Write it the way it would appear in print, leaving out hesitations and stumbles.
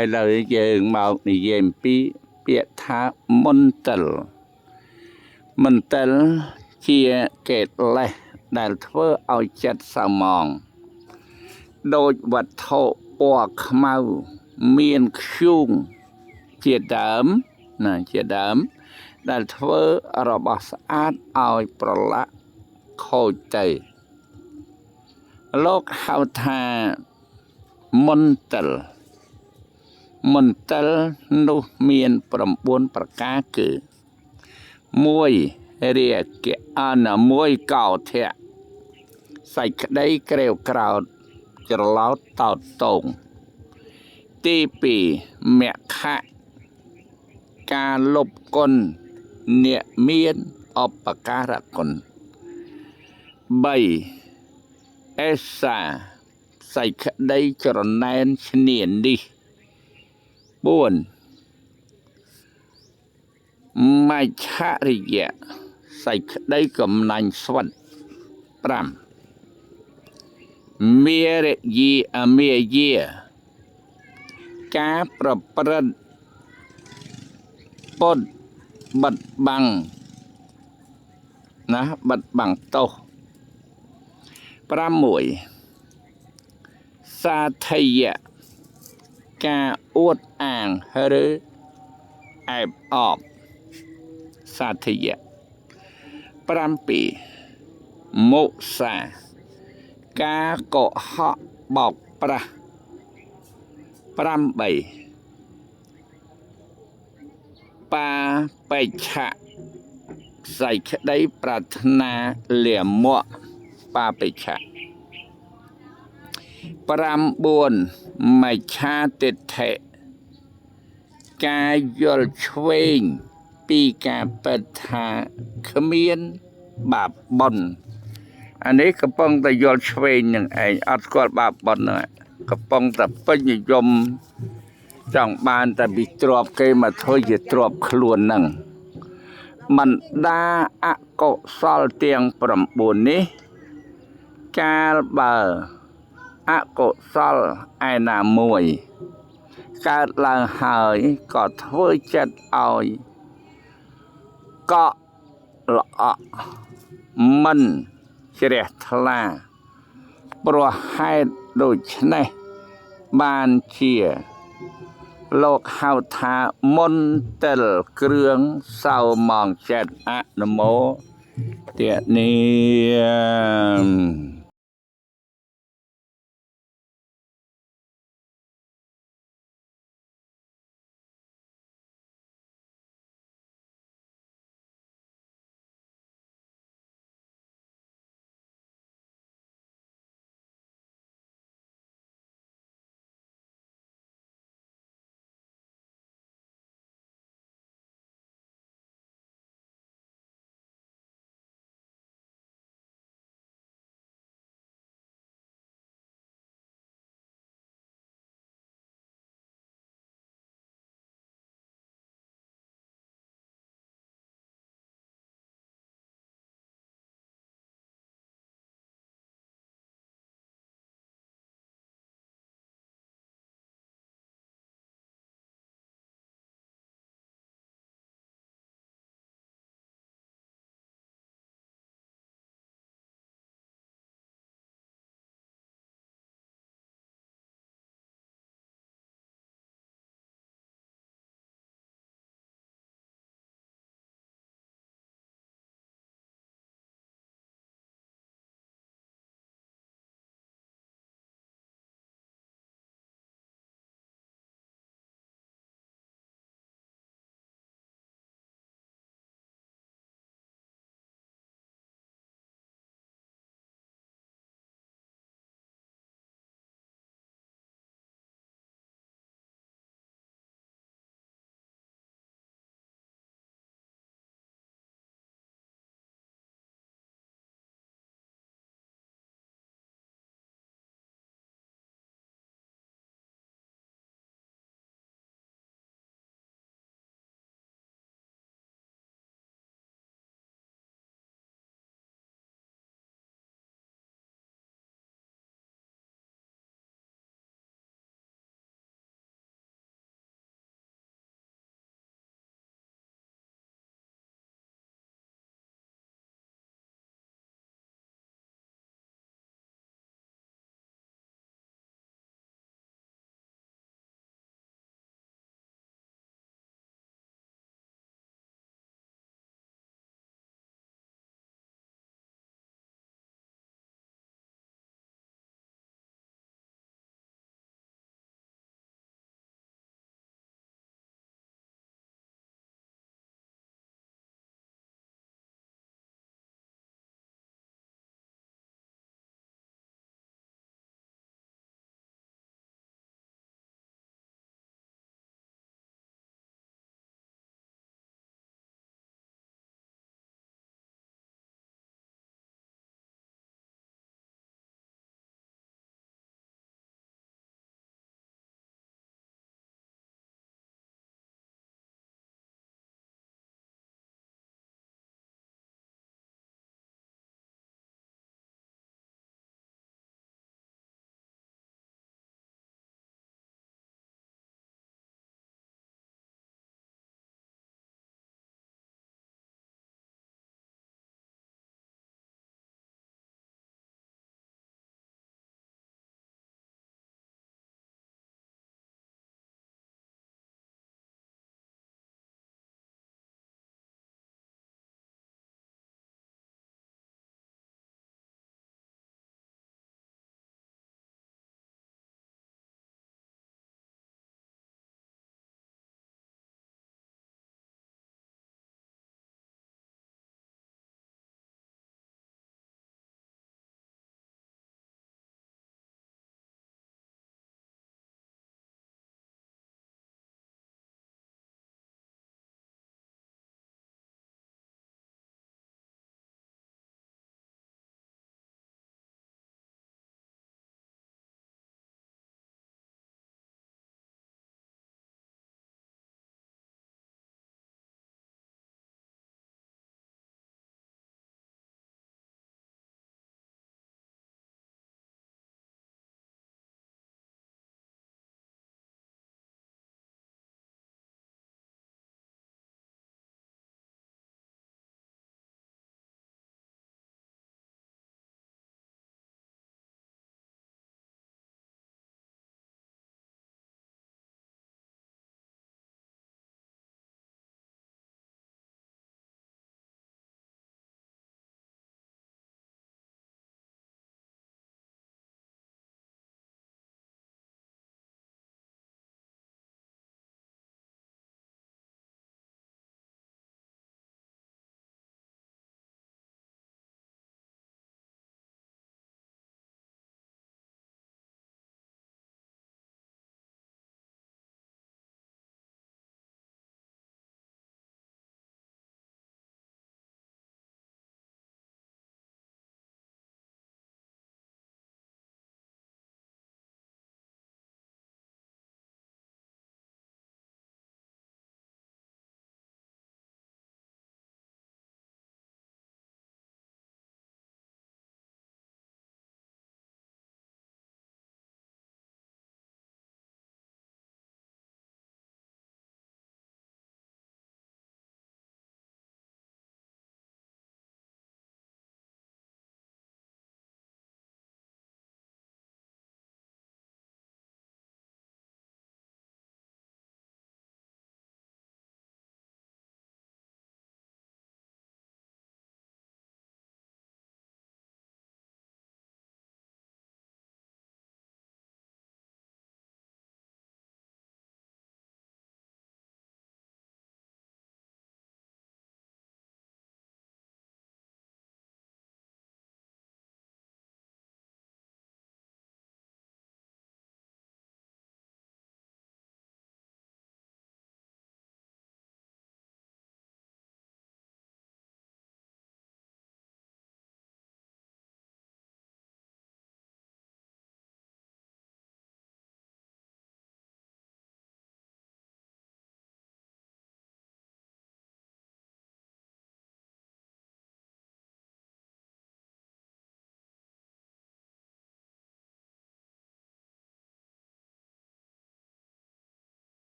ឥឡូវយើងមកនិយាយអំពីពាក្យថាមន្ទិលជាកេតលេសដែលធ្វើឲ្យចិត្តសៅហ្មងដូចវត្ថុពណ៌ខ្មៅមានធ្យូងជាដើមដែលធ្វើរបស់ស្អាតឲ្យប្រឡាក់ខូចទៅលោកហៅថាមន្ទិលនោះមាន9ប្រការគឺ1រាគៈ1កោធៈសេចក្តីក្រេវក្រោធច្រឡោតតោតតងទី2មគ្គការលុបគុណអ្នកមានឧបការៈគុណ3អេសាសេចក្តីច្រណែនឈ្នានីស4មច្ឆរិយៈសេចក្តីកំណាញ់ស្វិត5មេរយាការប្រព្រឹត្តពុតបិទបាំងទោស6សាធិយៈការអួតអាងឬអែបអបសាធិយៈ7មុសាការកុហកបោកប្រាស់8បាបិច្ឆៈសេចក្តីប្រាថ្នាលាមកបាបិច្ឆៈ9មច្ឆាទិដ្ឋិការយល់ឆ្វេងពីការពិតថាគ្មានបាបបុណ្យអានេះកំពុងតែយល់ឆ្វេងនឹងឯងអត់ស្គាល់បាបបុណ្យហ្នឹងកំពុងតែពេញនិយមចង់បានតែពីទ្របគេមកធ្វើជាទ្របខ្លួនហ្នឹងបណ្ដាអកុសលទាំង9នេះកាលបើអកុសលឯណាមួយកើតឡើងហើយក៏ធ្វើចិត្តឲ្យកក់ល្អក់មិនជ្រះថ្លាព្រោះហេតុដូច្នេះបានជាលោកហៅថាមន្ទិលគ្រឿងសៅហ្មងចិត្តអនុមោទនា